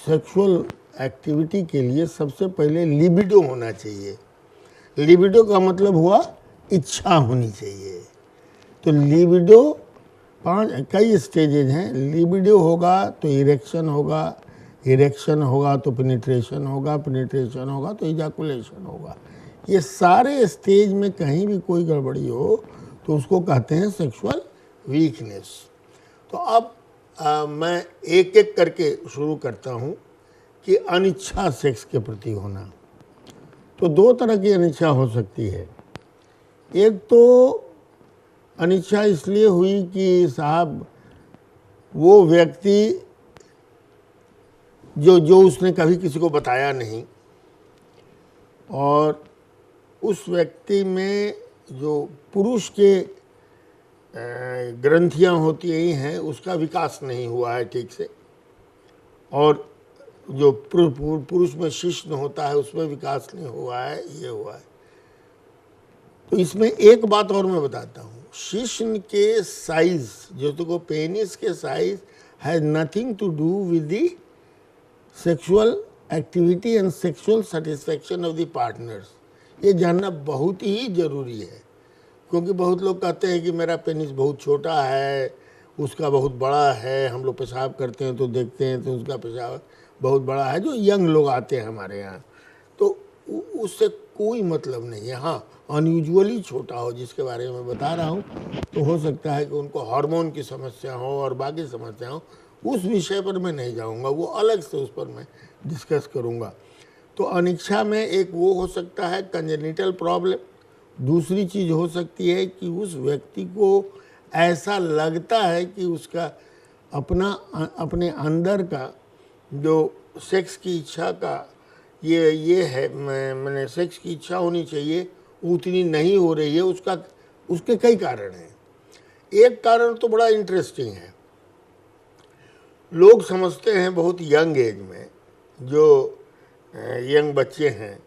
Sexual activity के लिए सबसे पहले लिबिडो होना चाहिए। लिबिडो का मतलब हुआ इच्छा होनी चाहिए। तो लिबिडो कई स्टेजेज हैं। लिबिडो होगा तो इरेक्शन होगा, इरेक्शन होगा तो पेनिट्रेशन होगा, पेनिट्रेशन होगा तो इजाकुलेशन होगा। ये सारे स्टेज में कहीं भी कोई गड़बड़ी हो तो उसको कहते हैं सेक्सुअल वीकनेस। तो अब मैं एक एक करके शुरू करता हूँ कि अनिच्छा सेक्स के प्रति होना। तो दो तरह की अनिच्छा हो सकती है। एक तो अनिच्छा इसलिए हुई कि साहब वो व्यक्ति जो उसने कभी किसी को बताया नहीं, और उस व्यक्ति में जो पुरुष के ग्रंथियां होती हैं उसका विकास नहीं हुआ है ठीक से, और जो पुरुष में शिश्न होता है उसमें विकास नहीं हुआ है, ये हुआ है। तो इसमें एक बात और मैं बताता हूँ, शिश्न के साइज, जो तो पेनिस के size has nothing to do with the sexual activity and sexual satisfaction of the partners. ये जानना बहुत ही जरूरी है, क्योंकि बहुत लोग कहते हैं कि मेरा पेनिस बहुत छोटा है, उसका बहुत बड़ा है। हम लोग पेशाब करते हैं तो देखते हैं तो उसका पेशाब बहुत बड़ा है। जो यंग लोग आते हैं हमारे यहाँ, तो उससे कोई मतलब नहीं है। हाँ, अनयूजुअली छोटा हो, जिसके बारे में बता रहा हूँ, तो हो सकता है कि उनको हार्मोन की समस्या हो और बाकी समस्या हो। उस विषय पर मैं नहीं जाऊँगा, वो अलग से उस पर मैं डिस्कस करूँगा। तो अनिच्छा में एक वो हो सकता है कंजेनिटल प्रॉब्लम। दूसरी चीज़ हो सकती है कि उस व्यक्ति को ऐसा लगता है कि उसका अपने अंदर का जो सेक्स की इच्छा का ये है, मैंने सेक्स की इच्छा होनी चाहिए, उतनी नहीं हो रही है। उसके कई कारण हैं। एक कारण तो बड़ा इंटरेस्टिंग है। लोग समझते हैं बहुत यंग एज में, जो यंग बच्चे हैं,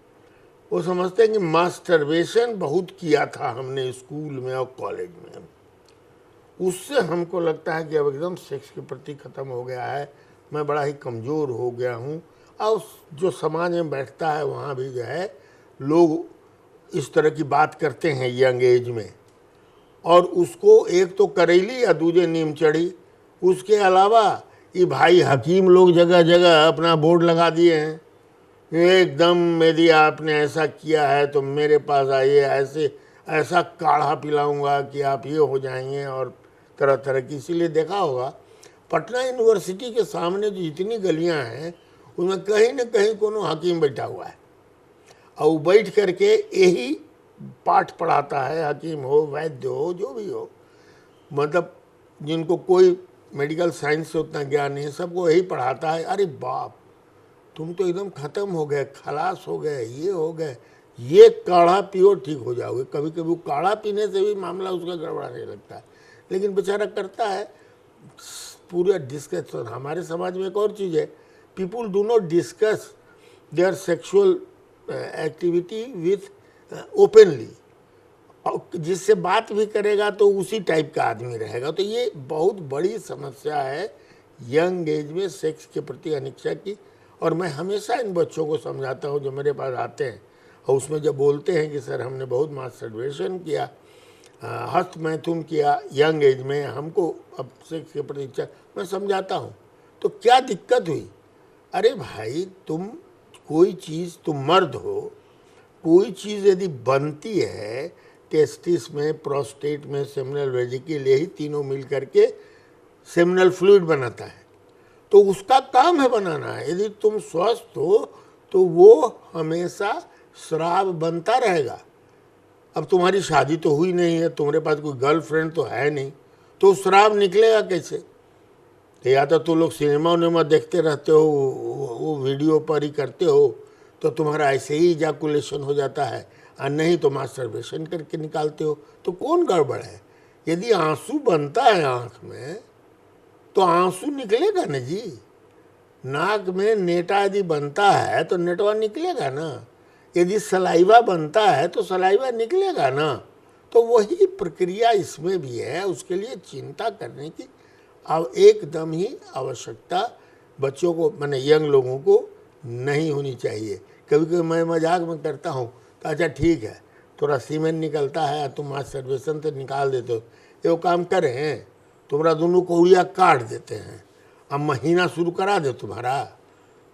वो समझते हैं कि मास्टरबेशन बहुत किया था हमने स्कूल में और कॉलेज में, उससे हमको लगता है कि अब एकदम सेक्स के प्रति ख़त्म हो गया है, मैं बड़ा ही कमज़ोर हो गया हूँ। और जो समाज में बैठता है वहाँ भी जो है लोग इस तरह की बात करते हैं यंग एज में, और उसको एक तो करेली या दूजे नीम चढ़ी। उसके अलावा ये भाई हकीम लोग जगह जगह अपना बोर्ड लगा दिए हैं, एकदम यदि आपने ऐसा किया है तो मेरे पास आइए, ऐसा काढ़ा पिलाऊंगा कि आप ये हो जाएंगे, और तरह तरह की। इसीलिए देखा होगा पटना यूनिवर्सिटी के सामने जो जितनी गलियां हैं उनमें कहीं न कहीं कोनो हकीम बैठा हुआ है, और वो बैठ करके यही पाठ पढ़ाता है। हकीम हो, वैद्य हो, जो भी हो, मतलब जिनको कोई मेडिकल साइंस से उतना ज्ञान नहीं है, सबको यही पढ़ाता है। अरे बाप, तुम तो एकदम ख़त्म हो गए, खलास हो गए, ये हो गए, ये काढ़ा पियो ठीक हो जाओगे। कभी कभी वो काढ़ा पीने से भी मामला उसका गड़बड़ाने लगता है, लेकिन बेचारा करता है पूरा डिस्कस। हमारे समाज में एक और चीज़ है, people do not discuss their sexual activity with openly. जिससे बात भी करेगा तो उसी टाइप का आदमी रहेगा। तो ये बहुत बड़ी समस्या है यंग एज में सेक्स के प्रति अनिच्छा की। और मैं हमेशा इन बच्चों को समझाता हूँ जो मेरे पास आते हैं, और उसमें जब बोलते हैं कि सर हमने बहुत मास्टरबेशन किया, हस्त मैथुन किया यंग एज में, हमको अब सेक्स के प्रति इच्छा, मैं समझाता हूँ तो क्या दिक्कत हुई। अरे भाई, कोई चीज़, तुम मर्द हो, कोई चीज़ यदि बनती है टेस्टिस में, प्रोस्टेट में, सेमिनल वेजिकल, यही तीनों मिल करके सेमिनल फ्लूइड बनाता है, तो उसका काम है बनाना है। यदि तुम स्वस्थ हो तो वो हमेशा स्राव बनता रहेगा। अब तुम्हारी शादी तो हुई नहीं है, तुम्हारे पास कोई गर्लफ्रेंड तो है नहीं, तो स्राव निकलेगा कैसे? तो या तो तुम लोग सिनेमा उनेमा देखते रहते हो, वो वीडियो पर ही करते हो, तो तुम्हारा ऐसे ही इजाकुलेशन हो जाता है, और नहीं तो मास्टरबेशन करके निकालते हो। तो कौन गड़बड़ है? यदि आंसू बनता है आँख में तो आंसू निकलेगा ना जी। नाक में नेटा यदि बनता है तो नेटवा निकलेगा ना। यदि सलाइवा बनता है तो सलाइवा निकलेगा ना। तो वही प्रक्रिया इसमें भी है। उसके लिए चिंता करने की अब एकदम ही आवश्यकता बच्चों को मैंने यंग लोगों को नहीं होनी चाहिए। कभी कभी मैं मजाक में करता हूँ तो अच्छा ठीक है, थोड़ा सीमेंट निकलता है तुम मास्टरबेशन से निकाल देते हो, ये काम करें हैं, तुम्हारा दोनों को उड़िया काट देते हैं, अब महीना शुरू करा दे तुम्हारा।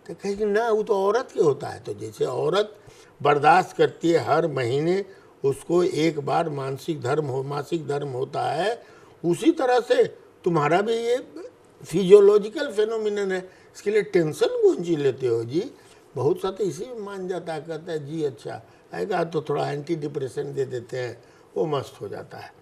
तो कहेगी ना वो तो औरत के होता है। तो जैसे औरत बर्दाश्त करती है हर महीने उसको एक बार मासिक धर्म होता है, उसी तरह से तुम्हारा भी ये फिजियोलॉजिकल फेनोमिनन है। इसके लिए टेंशन कौन सी लेते हो जी। बहुत सा तो इसी में मान जाता है, कहता है जी अच्छा आएगा तो थोड़ा एंटी डिप्रेशन दे देते हैं, वो मस्त हो जाता है।